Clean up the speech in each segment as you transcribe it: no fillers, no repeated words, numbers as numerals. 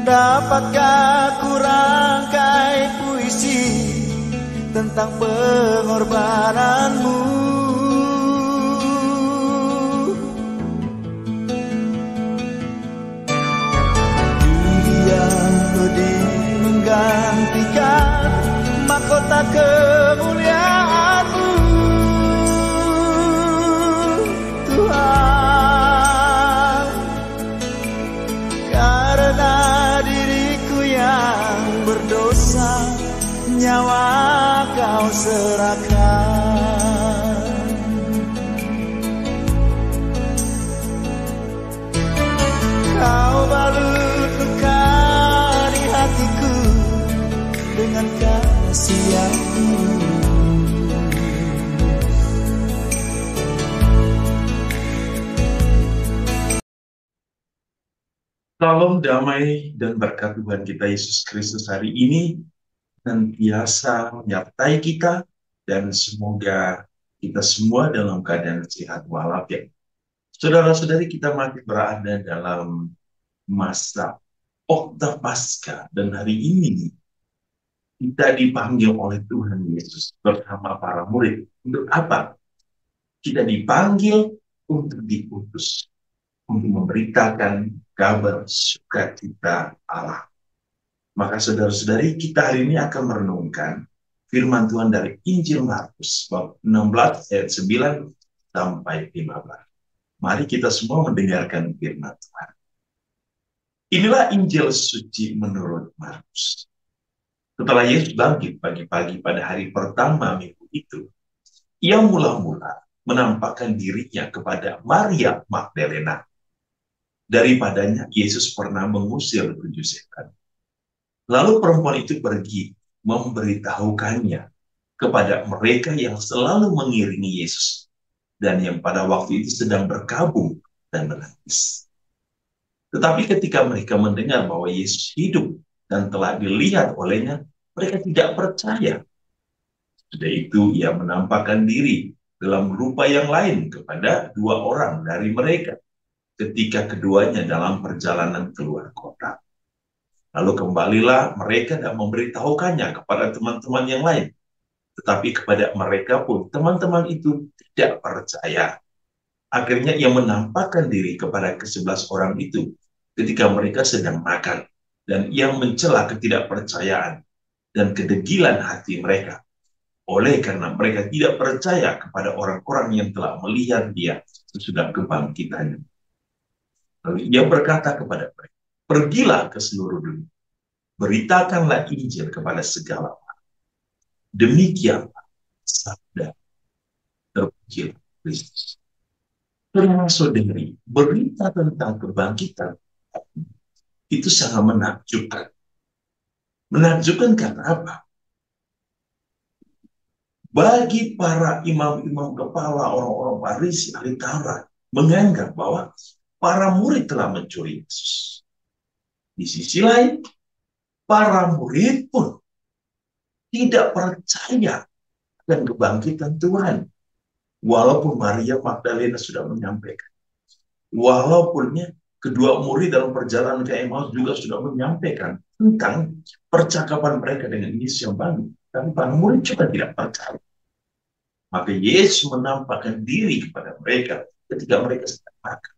Dapatkah ku rangkai puisi tentang pengorbananmu? Dunia pedih menggantikan mahkota kemuliaan-Mu, Tuhan. Karena diriku yang berdosa, nyawa Kau serahkan. Kau balut luka di hatiku dengan kasih yang Salam damai dan berkat Tuhan kita Yesus Kristus hari ini senantiasa menyertai kita, dan semoga kita semua dalam keadaan sehat walafiat. Saudara-saudari, kita masih berada dalam masa Oktav Paskah, dan hari ini kita dipanggil oleh Tuhan Yesus bersama para murid. Untuk apa? Kita dipanggil untuk diutus, untuk memberitakan kabar sukacita Allah. Maka saudara-saudari, kita hari ini akan merenungkan firman Tuhan dari Injil Markus bab 16 ayat 9 sampai 15. Mari kita semua mendengarkan firman Tuhan. Inilah Injil suci menurut Markus. Setelah Yesus bangkit pagi-pagi pada hari pertama minggu itu, ia mula-mula menampakkan dirinya kepada Maria Magdalena. Daripadanya Yesus pernah mengusir 7 setan. Lalu perempuan itu pergi memberitahukannya kepada mereka yang selalu mengiringi Yesus dan yang pada waktu itu sedang berkabung dan menangis. Tetapi ketika mereka mendengar bahwa Yesus hidup dan telah dilihat olehnya, mereka tidak percaya. Sudah itu ia menampakkan diri dalam rupa yang lain kepada 2 orang dari mereka ketika keduanya dalam perjalanan keluar kota. Lalu kembalilah mereka dan memberitahukannya kepada teman-teman yang lain. Tetapi kepada mereka pun teman-teman itu tidak percaya. Akhirnya ia menampakkan diri kepada ke-11 orang itu ketika mereka sedang makan. Dan ia mencela ketidakpercayaan dan kedegilan hati mereka. Oleh karena mereka tidak percaya kepada orang-orang yang telah melihat dia sesudah kebangkitannya. Lalu ia berkata kepada mereka, pergilah ke seluruh dunia, beritakanlah Injil kepada segala orang. Demikianlah sabda terpuji Kristus. Saudara-saudari, berita tentang kebangkitan itu sangat menakjubkan. Menakjubkan karena apa? Bagi para imam-imam kepala, orang-orang Farisi, ahli Taurat, menganggap bahwa para murid telah mencuri Yesus. Di sisi lain, para murid pun tidak percaya dan kebangkitan Tuhan. Walaupun Maria Magdalena sudah menyampaikan. Walaupun kedua murid dalam perjalanan ke Emmaus juga sudah menyampaikan tentang percakapan mereka dengan Yesus yang bangkit. Tapi para murid juga tidak percaya. Maka Yesus menampakkan diri kepada mereka ketika mereka sedang makan.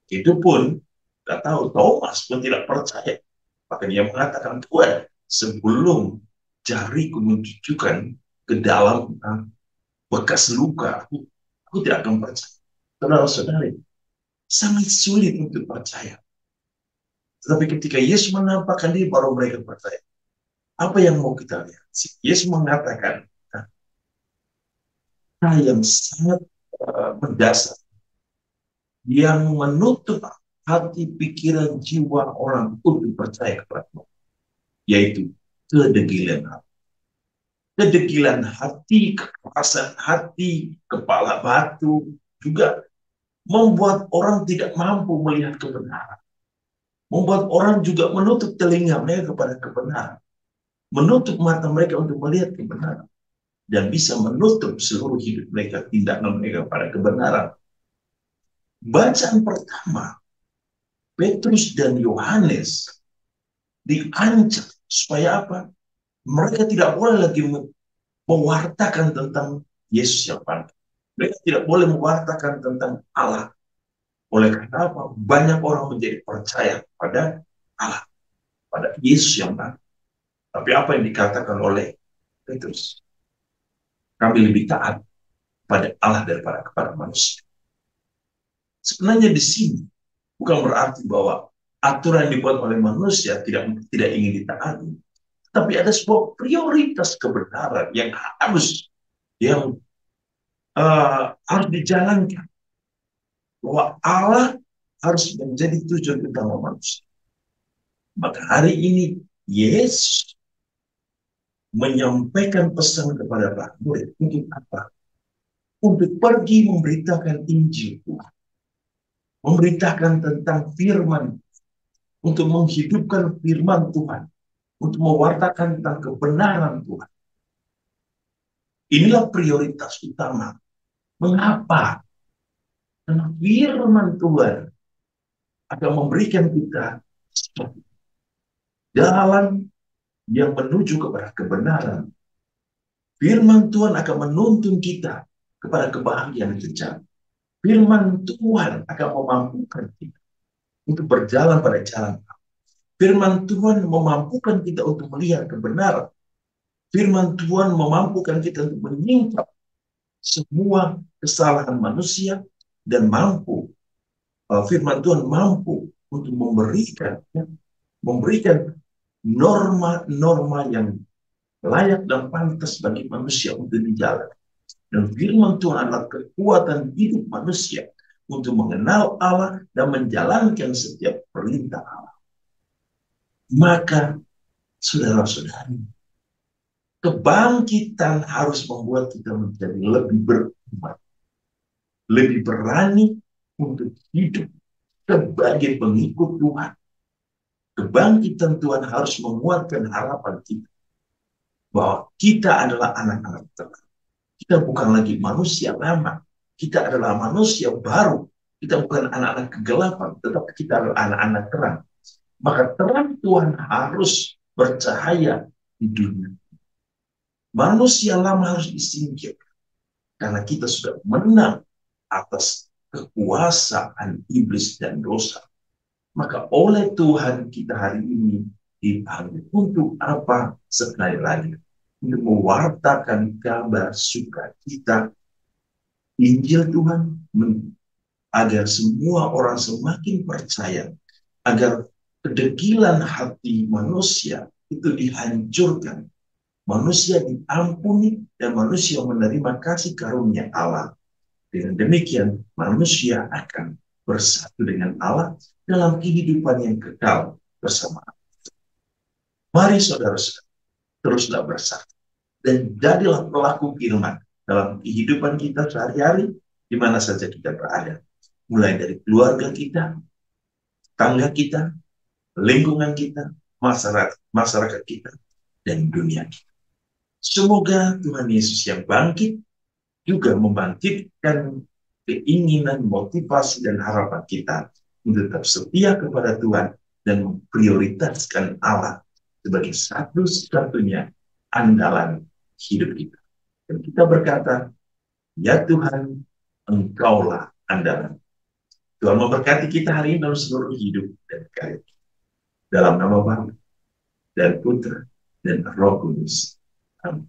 Itu pun, tidak tahu, Thomas pun tidak percaya. Maka dia mengatakan, Tuhan, sebelum jariku menunjukkan ke dalam bekas luka, aku tidak akan percaya. Saudara-saudari, sangat sulit untuk percaya. Tetapi ketika Yesus menampakkan diri, baru mereka percaya. Apa yang mau kita lihat? Yesus mengatakan, yang sangat mendasar, yang menutup hati, pikiran, jiwa orang untuk percaya kepada Tuhan, yaitu kedegilan hati. Kedegilan hati, kekerasan hati, kepala batu, juga membuat orang tidak mampu melihat kebenaran. Membuat orang juga menutup telinga mereka kepada kebenaran. Menutup mata mereka untuk melihat kebenaran. Dan bisa menutup seluruh hidup mereka, tindakan mereka pada kebenaran. Bacaan pertama Petrus dan Yohanes diancam supaya apa? Mereka tidak boleh lagi mewartakan tentang Yesus yang bangkit. Mereka tidak boleh mewartakan tentang Allah. Oleh karena apa? Banyak orang menjadi percaya pada Allah, pada Yesus yang bangkit. Tapi apa yang dikatakan oleh Petrus? Kami lebih taat pada Allah daripada kepada manusia. Sebenarnya di sini bukan berarti bahwa aturan yang dibuat oleh manusia tidak ingin ditaati, tapi ada sebuah prioritas kebenaran yang harus dijalankan, bahwa Allah harus menjadi tujuan utama manusia. Maka hari ini Yesus menyampaikan pesan kepada para murid untuk apa? Untuk pergi memberitakan Injil Tuhan, memberitakan tentang firman, untuk menghidupkan firman Tuhan, untuk mewartakan tentang kebenaran Tuhan. Inilah prioritas utama. Mengapa? Karena firman Tuhan akan memberikan kita jalan yang menuju kepada kebenaran. Firman Tuhan akan menuntun kita kepada kebahagiaan sejati. Firman Tuhan akan memampukan kita untuk berjalan pada jalan. Firman Tuhan memampukan kita untuk melihat kebenaran. Firman Tuhan memampukan kita untuk menyingkap semua kesalahan manusia dan firman Tuhan mampu untuk memberikan norma-norma yang layak dan pantas bagi manusia untuk dijalankan. Dan firman Tuhan adalah kekuatan hidup manusia untuk mengenal Allah dan menjalankan setiap perintah Allah. Maka, saudara-saudari, kebangkitan harus membuat kita menjadi lebih beriman, lebih berani untuk hidup sebagai pengikut Tuhan. Kebangkitan Tuhan harus menguatkan harapan kita bahwa kita adalah anak-anak Tuhan. Kita bukan lagi manusia lama. Kita adalah manusia baru. Kita bukan anak-anak kegelapan, tetapi kita adalah anak-anak terang. Maka terang Tuhan harus bercahaya di dunia. Manusia lama harus disingkirkan. Karena kita sudah menang atas kekuasaan iblis dan dosa. Maka oleh Tuhan kita hari ini dipanggil untuk apa? Sekali lagi, untuk mewartakan kabar sukacita Injil Tuhan, agar semua orang semakin percaya, agar kedegilan hati manusia itu dihancurkan, manusia diampuni, dan manusia menerima kasih karunia Allah. Dengan demikian, manusia akan bersatu dengan Allah dalam kehidupan yang kekal bersama Allah. Mari saudara-saudara, teruslah bersatu dan jadilah pelaku firman dalam kehidupan kita sehari-hari, di mana saja kita berada. Mulai dari keluarga kita, tangga kita, lingkungan kita, masyarakat kita, dan dunia kita. Semoga Tuhan Yesus yang bangkit juga membangkitkan keinginan, motivasi, dan harapan kita untuk tetap setia kepada Tuhan dan memprioritaskan Allah sebagai satu-satunya andalan hidup kita. Dan kita berkata, ya Tuhan, Engkaulah andalan. Tuhan memberkati kita hari ini dalam seluruh hidup dan karya kita. Dalam nama Bapa dan Putra dan Roh Kudus. Amin.